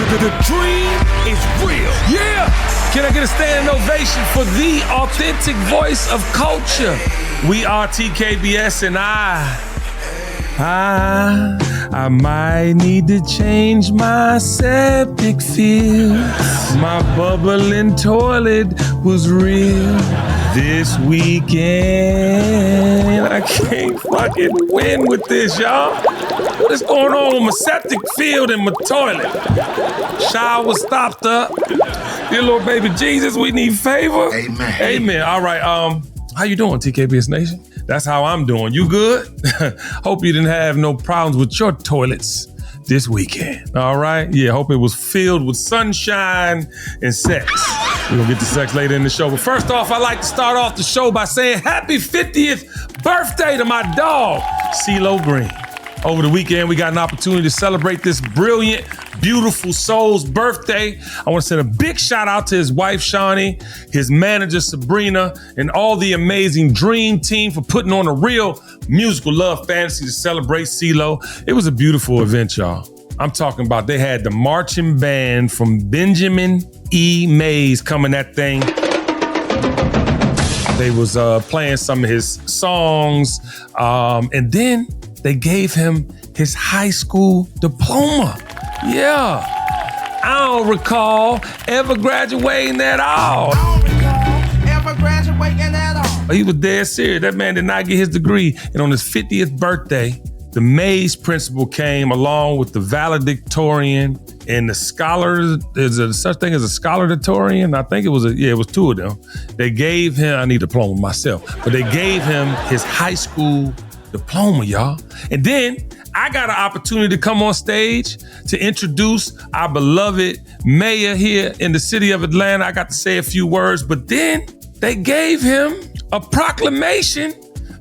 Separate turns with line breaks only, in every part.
The dream is real. Yeah. Can I get a standing ovation for the authentic voice of culture? We are TKBS, and I might need to change my septic field. My bubbling toilet was real. This weekend, I can't fucking win with this, y'all. What is going on with my septic field and my toilet? Shower stopped up. Dear Lord, baby Jesus, we need favor.
Amen.
Amen. All right, how you doing, TKBS Nation? That's how I'm doing. You good? Hope you didn't have no problems with your toilets this weekend. All right? Yeah, hope it was filled with sunshine and sex. We're gonna get to sex later in the show. But first off, I'd like to start off the show by saying happy 50th birthday to my dog, Ceelo Green. Over the weekend, we got an opportunity to celebrate this brilliant, beautiful soul's birthday. I want to send a big shout out to his wife, Shawnee, his manager, Sabrina, and all the amazing Dream Team for putting on a real musical love fantasy to celebrate Ceelo. It was a beautiful event, y'all. I'm talking about they had the marching band from Benjamin E. Mays coming that thing. They was playing some of his songs, and then they gave him his high school diploma. Yeah. I don't recall ever graduating at all. He was dead serious. That man did not get his degree. And on his 50th birthday, the Mays principal came along with the valedictorian and the scholar. Is there such thing as a scholaritorian? I think it was it was two of them. They gave him, I need a diploma myself, but they gave him his high school diploma, y'all. And then I got an opportunity to come on stage to introduce our beloved mayor here in the city of Atlanta. I got to say a few words, but then they gave him a proclamation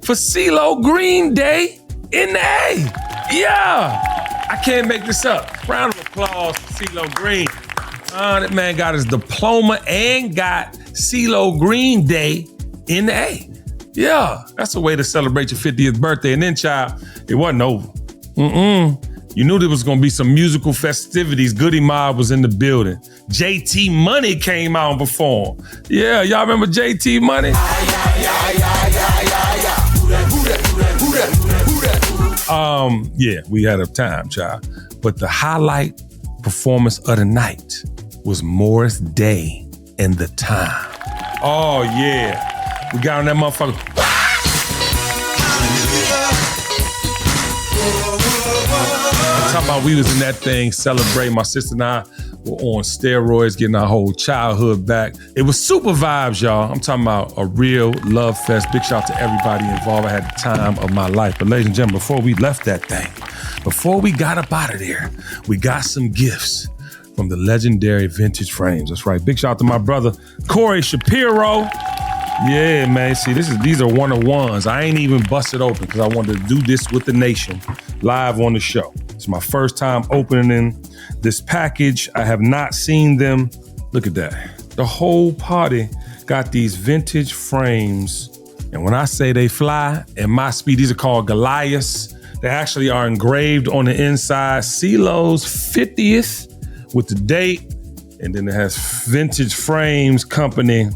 for Ceelo Green Day in the A. Yeah, I can't make this up. Round of applause for Ceelo Green. That man got his diploma and got Ceelo Green Day in the A. Yeah, that's a way to celebrate your 50th birthday. And then, child, it wasn't over. You knew there was gonna be some musical festivities. Goody Mob was in the building. JT Money came out and performed. Yeah, y'all remember JT Money? Yeah, we had a time, child. But the highlight performance of the night was Morris Day and The Time. Oh, yeah. We got on that motherfucker. I'm talking about we was in that thing celebrating. My sister and I were on steroids, getting our whole childhood back. It was super vibes, y'all. I'm talking about a real love fest. Big shout out to everybody involved. I had the time of my life. But ladies and gentlemen, before we left that thing, before we got up out of there, we got some gifts from the legendary Vintage Frames. That's right. Big shout out to my brother, Corey Shapiro. Yeah, man. See, these are one-of-ones. I ain't even busted open because I wanted to do this with the nation live on the show. It's my first time opening this package. I have not seen them. Look at that. The whole party got these vintage frames. And when I say they fly at my speed, these are called Goliaths. They actually are engraved on the inside. Ceelo's 50th with the date. And then it has Vintage Frames Company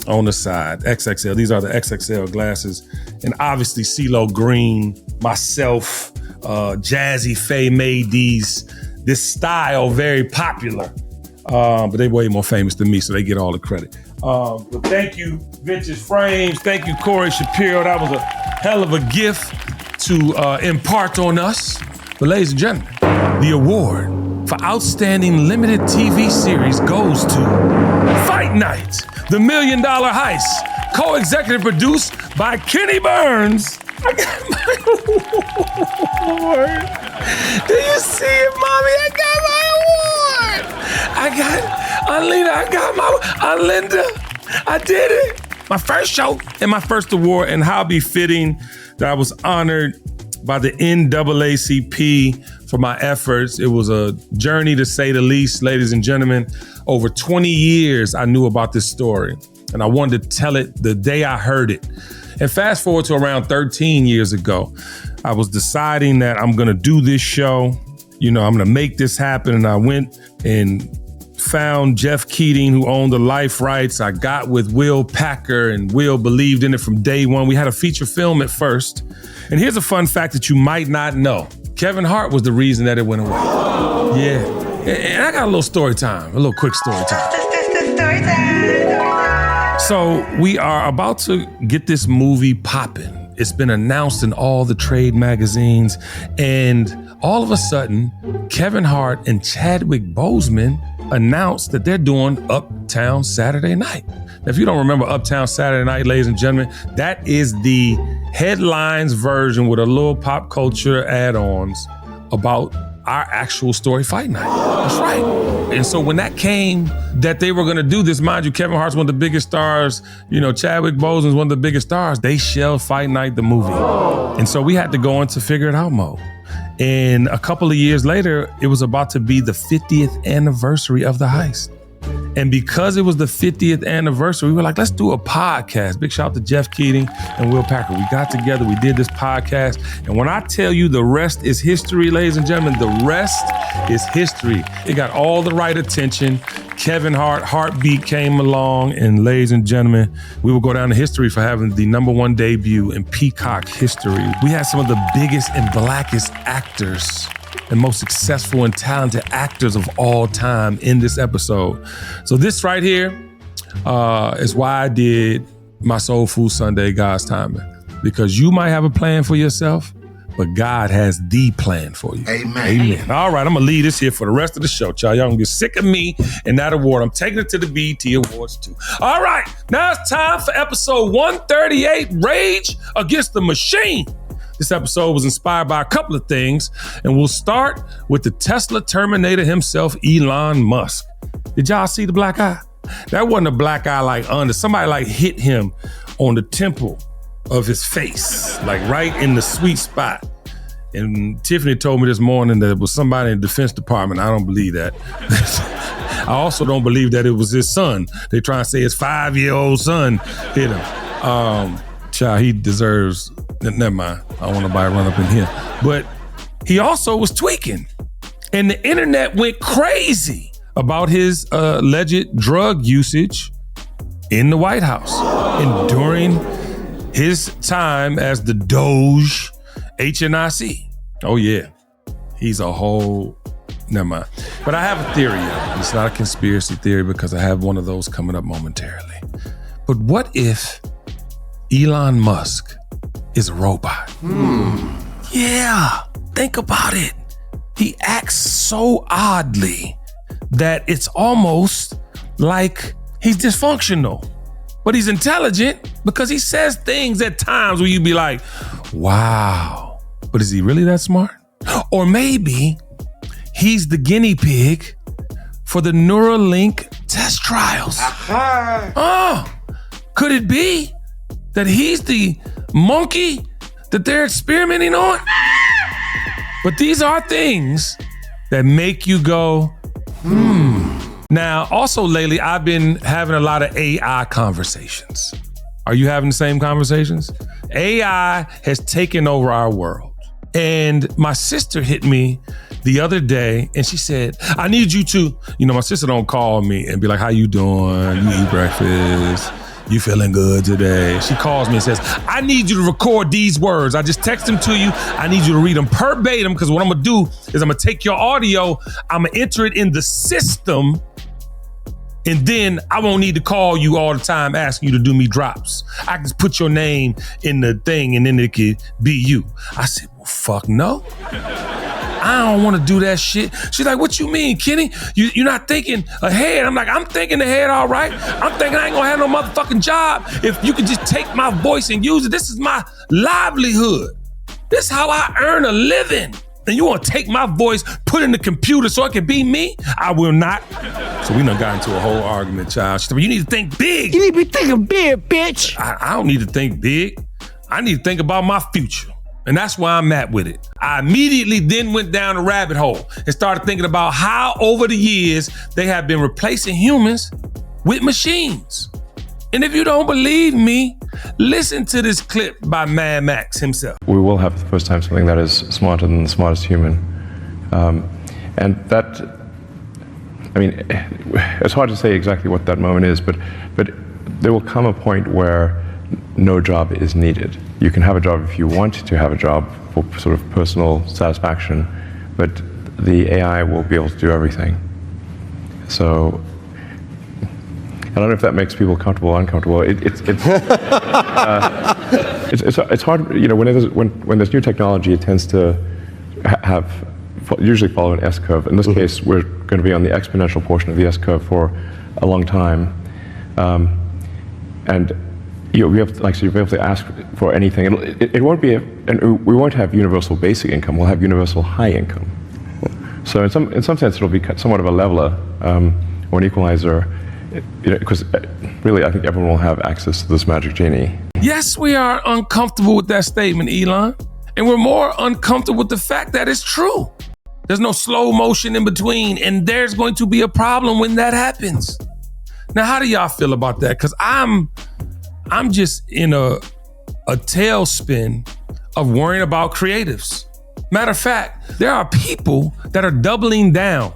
on the side, XXL. These are the XXL glasses. And obviously Ceelo Green, myself, Jazzy Faye made this style very popular. But they're way more famous than me, so they get all the credit. But thank you, Vintage Frames. Thank you, Corey Shapiro. That was a hell of a gift to impart on us. But ladies and gentlemen, the award for Outstanding Limited TV Series goes to Fight Night, The $1 Million Heist, co-executive produced by Kenny Burns. I got my award. Do you see it, mommy? I got my award. I got my Linda. I did it. My first show and my first award, and how befitting that I was honored by the NAACP for my efforts. It was a journey, to say the least, ladies and gentlemen. Over 20 years, I knew about this story, and I wanted to tell it the day I heard it. And fast forward to around 13 years ago, I was deciding that I'm gonna do this show, I'm gonna make this happen. And I went and found Jeff Keating, who owned the life rights. I got with Will Packer, and Will believed in it from day one. We had a feature film at first. And here's a fun fact that you might not know. Kevin Hart was the reason that it went away. Yeah. And I got a little story time, a little quick story time. Story time. So we are about to get this movie popping. It's been announced in all the trade magazines. And all of a sudden, Kevin Hart and Chadwick Boseman announced that they're doing Uptown Saturday Night. Now, if you don't remember Uptown Saturday Night, ladies and gentlemen, that is the headlines version with a little pop culture add-ons about our actual story Fight Night. That's right. And so when that came, that they were gonna do this, mind you, Kevin Hart's one of the biggest stars, Chadwick Boseman's one of the biggest stars, they shelved Fight Night, the movie. And so we had to go into figure it out mode. And a couple of years later, it was about to be the 50th anniversary of the heist. And because it was the 50th anniversary, we were like, let's do a podcast. Big shout out to Jeff Keating and Will Packer. We got together, we did this podcast. And when I tell you the rest is history, ladies and gentlemen, the rest is history. It got all the right attention. Kevin Hart, Heartbeat came along, and ladies and gentlemen, we will go down to history for having the #1 debut in Peacock history. We had some of the biggest and blackest actors and most successful and talented actors of all time in this episode. So this right here is why I did my Soul Food Sunday, God's Timing. Because you might have a plan for yourself, but God has the plan for you. Amen. All right, I'm gonna leave this here for the rest of the show, y'all. Y'all gonna get sick of me and that award. I'm taking it to the BET Awards too. All right, now it's time for episode 138, Rage Against the Machine. This episode was inspired by a couple of things, and we'll start with the Tesla Terminator himself, Elon Musk. Did y'all see the black eye? That wasn't a black eye like under. Somebody hit him on the temple of his face, right in the sweet spot. And Tiffany told me this morning that it was somebody in the Defense Department. I don't believe that. I also don't believe that it was his son. They trying to say his 5-year-old son hit him. Child, he deserves, never mind. I don't want nobody to run up in here. But he also was tweaking. And the internet went crazy about his alleged drug usage in the White House. And during his time as the Doge HNIC. Oh yeah, he's a whole, never mind. But I have a theory, y'all. It's not a conspiracy theory because I have one of those coming up momentarily. But what if Elon Musk is a robot? Yeah, think about it. He acts so oddly that it's almost like he's dysfunctional. But he's intelligent because he says things at times where you be like, wow, but is he really that smart? Or maybe he's the guinea pig for the Neuralink test trials. Could it be that he's the monkey that they're experimenting on? But these are things that make you go, Now, also lately, I've been having a lot of AI conversations. Are you having the same conversations? AI has taken over our world. And my sister hit me the other day and she said, I need you to, my sister don't call me and be like, how you doing? You eat breakfast? You feeling good today? She calls me and says, I need you to record these words. I just text them to you. I need you to read them verbatim because what I'm gonna do is I'm gonna take your audio, I'm gonna enter it in the system, and then I won't need to call you all the time asking you to do me drops. I can just put your name in the thing and then it could be you. I said, well, fuck no. I don't want to do that shit. She's like, what you mean, Kenny? You're not thinking ahead. I'm like, I'm thinking ahead, all right. I'm thinking I ain't gonna have no motherfucking job if you could just take my voice and use it. This is my livelihood. This is how I earn a living. And you want to take my voice, put it in the computer so it can be me? I will not. So we done got into a whole argument, child. She said, you need to think big. You need to be thinking big, bitch. I don't need to think big. I need to think about my future. And that's where I'm at with it. I immediately then went down a rabbit hole and started thinking about how over the years they have been replacing humans with machines. And if you don't believe me, listen to this clip by Mad Max himself.
We will have for the first time something that is smarter than the smartest human. And that, I mean, it's hard to say exactly what that moment is, but there will come a point where no job is needed. You can have a job if you want to have a job for sort of personal satisfaction, but the AI will be able to do everything. So I don't know if that makes people comfortable or uncomfortable. It's hard, you know, when there's new technology, it tends to usually follow an S-curve. In this case, we're going to be on the exponential portion of the S-curve for a long time. And we have, like, so you'll be able to ask for anything. It won't be, and we won't have universal basic income. We'll have universal high income. So in some sense, it'll be somewhat of a leveler or an equalizer, you know, because really, I think everyone will have access to this magic genie.
Yes, we are uncomfortable with that statement, Elon. And we're more uncomfortable with the fact that it's true. There's no slow motion in between, and there's going to be a problem when that happens. Now, how do y'all feel about that? Because I'm just in a tailspin of worrying about creatives. Matter of fact, there are people that are doubling down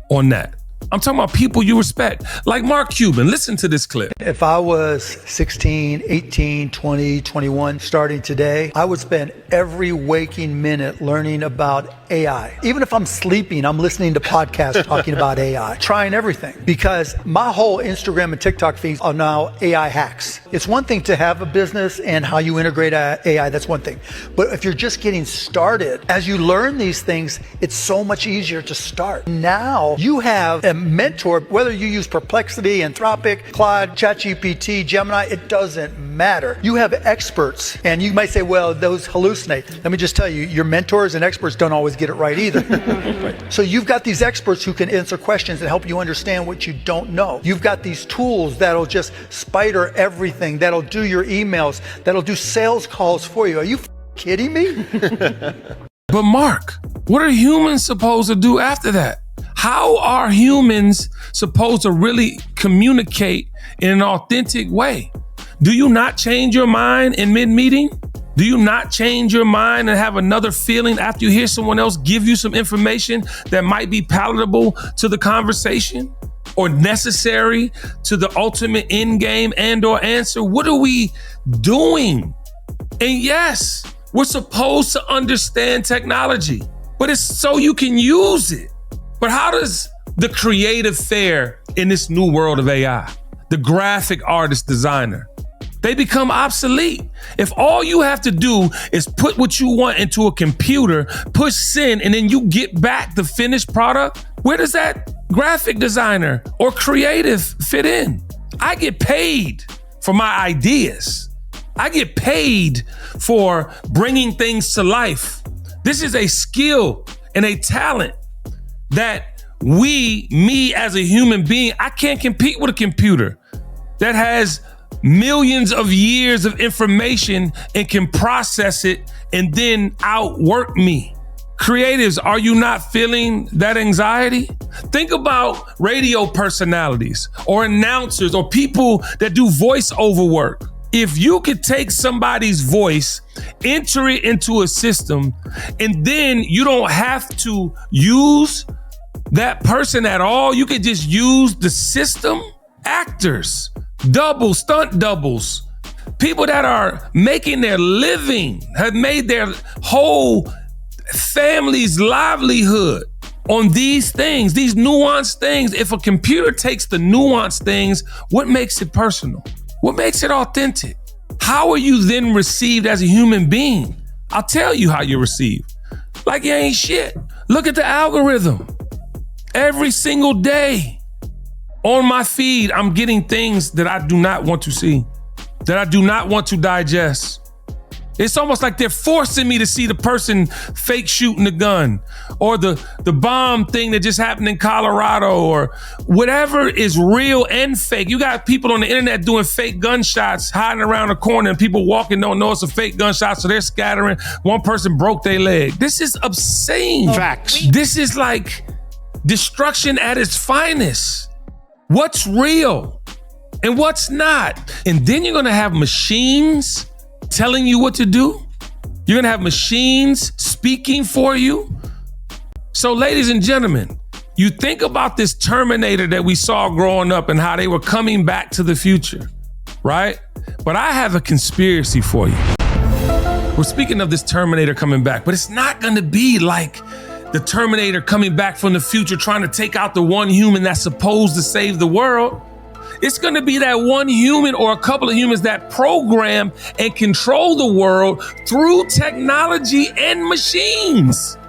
on that. I'm talking about people you respect, like Mark Cuban. Listen to this clip.
If I was 16, 18, 20, 21, starting today, I would spend every waking minute learning about AI. Even if I'm sleeping, I'm listening to podcasts talking about AI, trying everything, because my whole Instagram and TikTok feeds are now AI hacks. It's one thing to have a business and how you integrate AI, that's one thing. But if you're just getting started, as you learn these things, it's so much easier to start. Now you have a mentor, whether you use Perplexity, Anthropic, Claude, ChatGPT, Gemini, it doesn't matter. You have experts, and you might say, well, those hallucinate. Let me just tell you, your mentors and experts don't always get it right either. Right. So you've got these experts who can answer questions and help you understand what you don't know. You've got these tools that'll just spider everything, that'll do your emails, that'll do sales calls for you. Are you kidding me?
But Mark, what are humans supposed to do after that? How are humans supposed to really communicate in an authentic way? Do you not change your mind in mid-meeting? Do you not change your mind and have another feeling after you hear someone else give you some information that might be palatable to the conversation or necessary to the ultimate end game and or answer? What are we doing? And yes, we're supposed to understand technology, but it's so you can use it. But how does the creative fare in this new world of AI? The graphic artist designer, they become obsolete. If all you have to do is put what you want into a computer, push send, and then you get back the finished product, where does that graphic designer or creative fit in? I get paid for my ideas. I get paid for bringing things to life. This is a skill and a talent that me as a human being, I can't compete with a computer that has millions of years of information and can process it and then outwork me. Creatives, are you not feeling that anxiety? Think about radio personalities or announcers or people that do voiceover work. If you could take somebody's voice, enter it into a system, and then you don't have to use that person at all, you could just use the system. Actors, doubles, stunt doubles, people that are making their living, have made their whole family's livelihood on these things, these nuanced things. If a computer takes the nuanced things, what makes it personal? What makes it authentic? How are you then received as a human being? I'll tell you how you're received. Like you ain't shit. Look at the algorithm. Every single day on my feed, I'm getting things that I do not want to see, that I do not want to digest. It's almost like they're forcing me to see the person fake shooting the gun or the bomb thing that just happened in Colorado or whatever is real and fake. You got people on the internet doing fake gunshots, hiding around a corner, and people walking don't know it's a fake gunshot, so they're scattering. One person broke their leg. This is obscene.
Facts.
This is like destruction at its finest. What's real and what's not? And then you're gonna have machines telling you what to do. You're gonna have machines speaking for you. So ladies and gentlemen, you think about this Terminator that we saw growing up and how they were coming back to the future, right? But I have a conspiracy for you. We're speaking of this Terminator coming back, but it's not gonna be like the Terminator coming back from the future trying to take out the one human that's supposed to save the world. It's gonna be that one human or a couple of humans that program and control the world through technology and machines.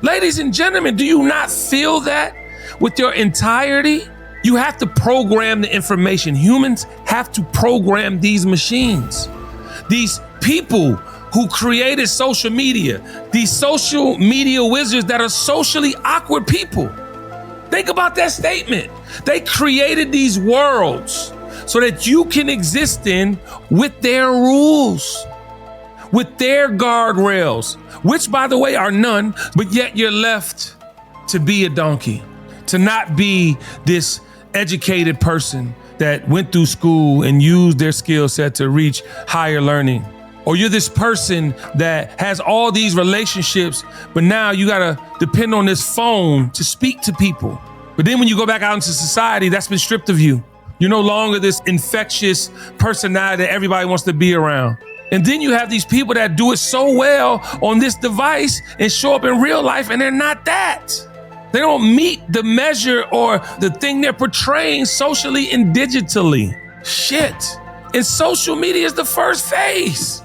Ladies and gentlemen, do you not feel that with your entirety? You have to program the information. Humans have to program these machines. These people who created social media, these social media wizards that are socially awkward people. Think about that statement. They created these worlds so that you can exist in with their rules, with their guardrails, which by the way are none, but yet you're left to be a donkey, to not be this educated person that went through school and used their skill set to reach higher learning. Or you're this person that has all these relationships, but now you gotta depend on this phone to speak to people. But then when you go back out into society, that's been stripped of you. You're no longer this infectious personality that everybody wants to be around. And then you have these people that do it so well on this device and show up in real life, and they're not that. They don't meet the measure or the thing they're portraying socially and digitally. Shit. And social media is the first phase.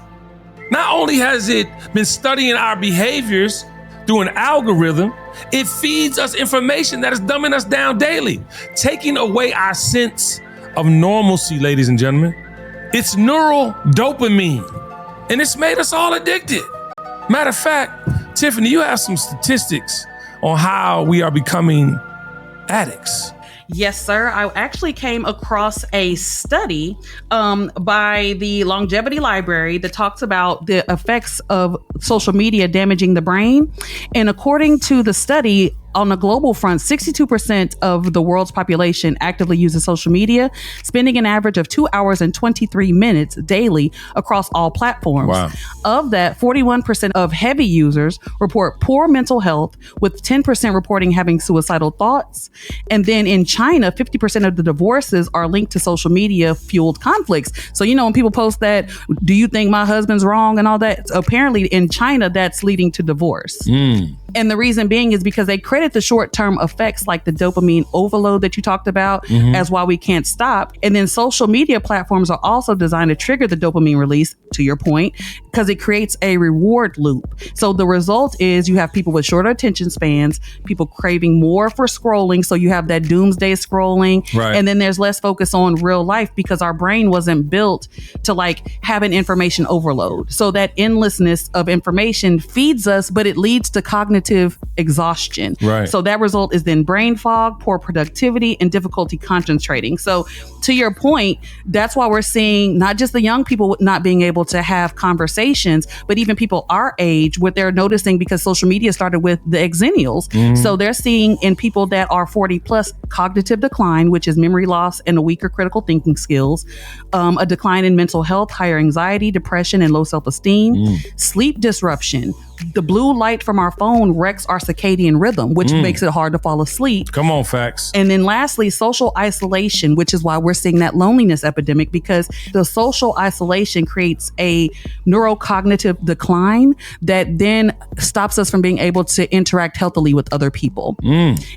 Not only has it been studying our behaviors through an algorithm, it feeds us information that is dumbing us down daily, taking away our sense of normalcy, ladies and gentlemen. It's neural dopamine, and it's made us all addicted. Matter of fact, Tiffany, you have some statistics on how we are becoming addicts.
Yes, sir. I actually came across a study by the Longevity Library that talks about the effects of social media damaging the brain. And according to the study, on a global front, 62% of the world's population actively uses social media, spending an average of 2 hours and 23 minutes daily across all platforms.
Wow.
Of that, 41% of heavy users report poor mental health, with 10% reporting having suicidal thoughts. And then in China, 50% of the divorces are linked to social media fueled conflicts. So, you know, when people post that, do you think my husband's wrong and all that? Apparently in China, that's leading to divorce. And the reason being is because they credit the short-term effects like the dopamine overload that you talked about as why we can't stop. And then social media platforms are also designed to trigger the dopamine release, to your point, because it creates a reward loop. So the result is you have people with shorter attention spans, people craving more for scrolling. So you have that doomsday scrolling.
Right.
And then there's less focus on real life because our brain wasn't built to like have an information overload. So that endlessness of information feeds us, but it leads to cognitive exhaustion.
Right.
So that result is then brain fog, poor productivity, and difficulty concentrating. So to your point, that's why we're seeing not just the young people not being able to have conversations, but even people our age, what they're noticing because social media started with the exennials. So they're seeing in people that are 40 plus cognitive decline, which is memory loss and a weaker critical thinking skills, a decline in mental health, higher anxiety, depression, and low self-esteem, sleep disruption. The blue light from our phone wrecks our circadian rhythm, which makes it hard to fall asleep.
Come on, facts.
And then lastly, social isolation, which is why we're seeing that loneliness epidemic, because the social isolation creates a neurocognitive decline that then stops us from being able to interact healthily with other people.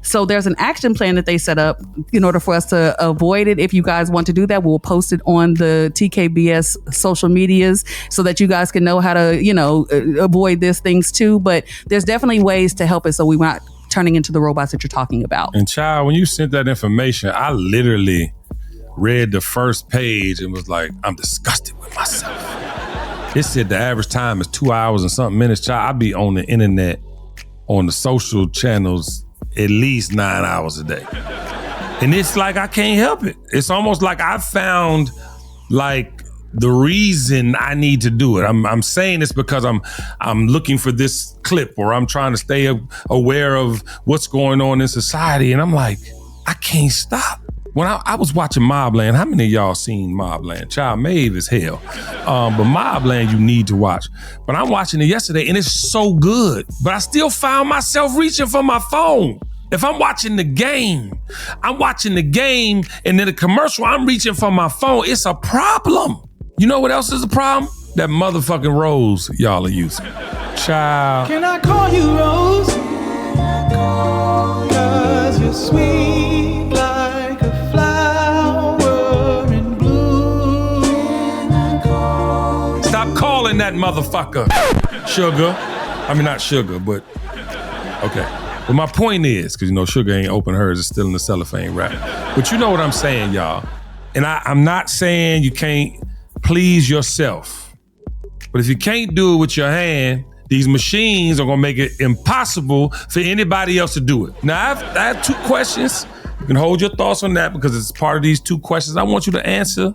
So there's an action plan that they set up in order for us to avoid it. If you guys want to do that, we'll post it on the TKBS social medias so that you guys can know how to, you know, avoid this things too. But there's definitely ways to help it so we're not turning into the robots that you're talking about.
And child, when you sent that information, I literally read the first page and was like, I'm disgusted with myself. It said the average time is 2 hours and something minutes. Child, I be on the internet, on the social channels, at least 9 hours a day. And it's like, I can't help it. It's almost like I found like the reason I need to do it. I'm saying this because I'm looking for this clip, or I'm trying to stay aware of what's going on in society. And I'm like, I can't stop. When I was watching Mobland, how many of y'all seen Mobland? Child, Maeve is hell. But Mobland you need to watch. But I'm watching it yesterday and it's so good. But I still found myself reaching for my phone. If I'm watching the game and then the commercial, I'm reaching for my phone. It's a problem. You know what else is a problem? That motherfucking Rose y'all are using. Child.
Can I call you Rose? 'Cause you're sweet like a flower in bloom.
Stop calling that motherfucker Sugar. I mean, not Sugar, but okay. But my point is, because you know Sugar ain't open hers, it's still in the cellophane wrap. But you know what I'm saying, y'all. And I'm not saying you can't please yourself. But if you can't do it with your hand, these machines are gonna make it impossible for anybody else to do it. Now, I have 2 questions. You can hold your thoughts on that because it's part of these 2 questions I want you to answer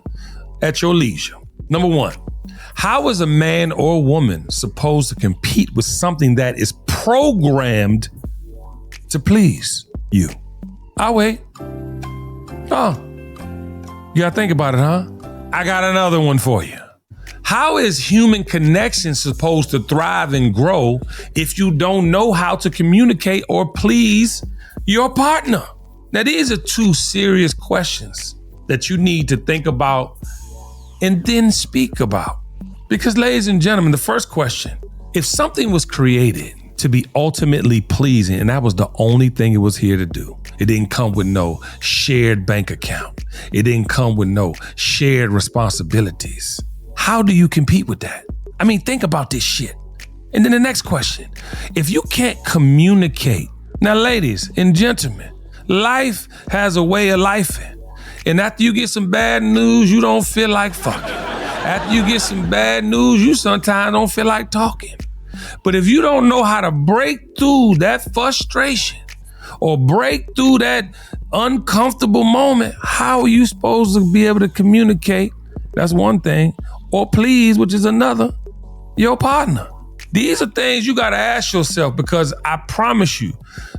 at your leisure. Number 1, how is a man or a woman supposed to compete with something that is programmed to please you? I'll wait. Oh, you gotta think about it, huh? I got another one for you. How is human connection supposed to thrive and grow if you don't know how to communicate or please your partner? Now, these are 2 serious questions that you need to think about and then speak about. Because, ladies and gentlemen, the first question, if something was created to be ultimately pleasing and that was the only thing it was here to do, it didn't come with no shared bank account. It didn't come with no shared responsibilities. How do you compete with that? I mean, think about this shit. And then the next question, if you can't communicate, now ladies and gentlemen, life has a way of lifing. And after you get some bad news, you don't feel like fucking. After you get some bad news, you sometimes don't feel like talking. But if you don't know how to break through that frustration or break through that uncomfortable moment, how are you supposed to be able to communicate? That's one thing. Or please, which is another, your partner. These are things you gotta ask yourself because I promise you,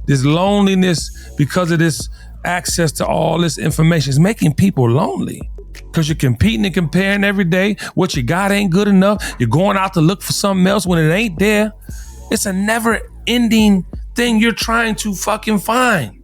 this loneliness, because of this access to all this information, is making people lonely. Because you're competing and comparing every day. What you got ain't good enough. You're going out to look for something else when it ain't there. It's a never-ending thing you're trying to fucking find.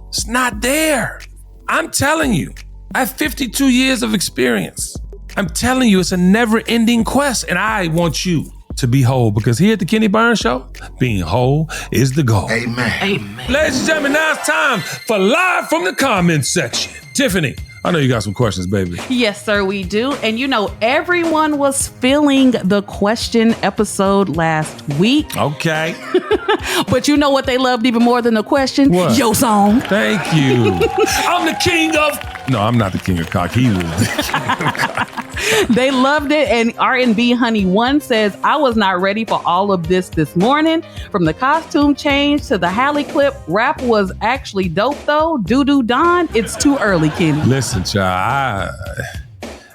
It's not there. I'm telling you, I have 52 years of experience. I'm telling you, it's a never-ending quest, and I want you to be whole, because here at the Kenny Burns Show, being whole is the goal.
Amen.
Amen.
Ladies and gentlemen, now it's time for Live from the Comments section. Tiffany, I know you got some questions, baby.
Yes, sir, we do. And you know, everyone was feeling the question episode last week.
Okay.
But you know what they loved even more than the question?
What?
Your song.
Thank you. I'm the king of... No, I'm not the king of cock. He was the king of cock.
They loved it. And R&B Honey 1 says, I was not ready for all of this morning. From the costume change to the Halle clip, rap was actually dope though. Doo-doo Don, it's too early, Kenny.
Listen, child,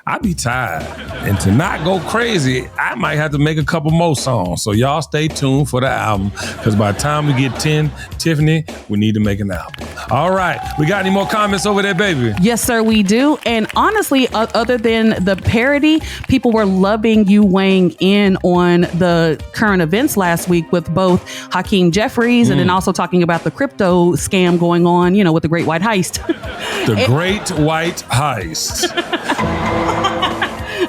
I be tired. And to not go crazy, I might have to make a couple more songs. So y'all stay tuned for the album, because by the time we get 10, Tiffany, we need to make an album. All right. We got any more comments over there, baby?
Yes, sir, we do. And honestly, other than the parody, people were loving you weighing in on the current events last week with both Hakeem Jeffries and then also talking about the crypto scam going on, you know, with the Great White Heist.
The Great White Heist.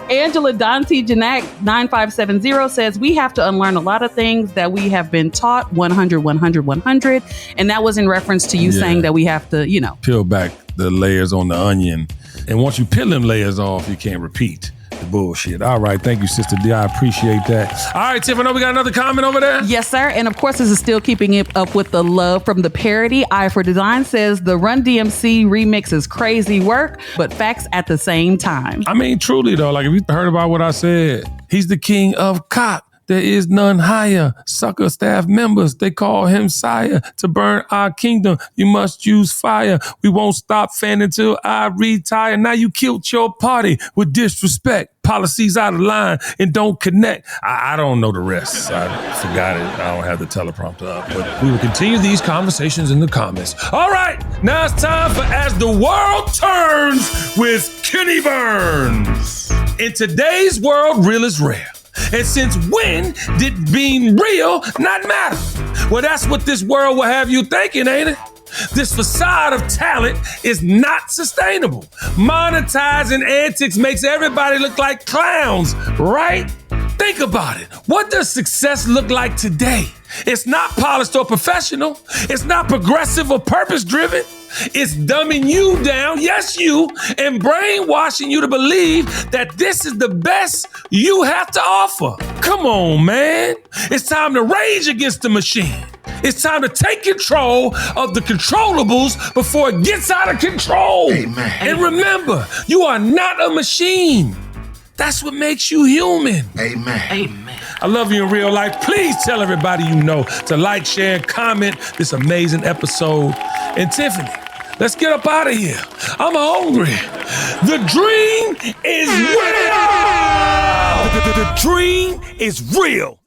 Angela Dante Janak 9570 says, we have to unlearn a lot of things that we have been taught 100. And that was in reference to you saying that we have to, you know,
peel back the layers on the onion. And once you peel them layers off, you can't repeat the bullshit. All right. Thank you, Sister D. I appreciate that. All right, Tiff, I know we got another comment over there.
Yes, sir. And of course, this is still keeping it up with the love from the parody. Eye for Design says the Run DMC remix is crazy work, but facts at the same time.
I mean, truly though, like if you heard about what I said, he's the king of cock. There is none higher. Sucker staff members, they call him sire. To burn our kingdom, you must use fire. We won't stop fanning till I retire. Now you killed your party with disrespect. policies out of line and don't connect. I don't know the rest. I forgot it. I don't have the teleprompter up. But we will continue these conversations in the comments. All right, now it's time for As the World Turns with Kenny Burns. In today's world, real is rare. And since when did being real not matter? Well, that's what this world will have you thinking, ain't it? This facade of talent is not sustainable. Monetizing antics makes everybody look like clowns, right? Think about it. What does success look like today? It's not polished or professional. It's not progressive or purpose-driven. It's dumbing you down, yes you, and brainwashing you to believe that this is the best you have to offer. Come on, man. It's time to rage against the machine. It's time to take control of the controllables before it gets out of control.
Amen.
And remember, you are not a machine. That's what makes you human.
Amen.
Amen.
I love you in real life. Please tell everybody you know to like, share, and comment this amazing episode. And Tiffany, let's get up out of here. I'm hungry. The dream is real. The dream is real.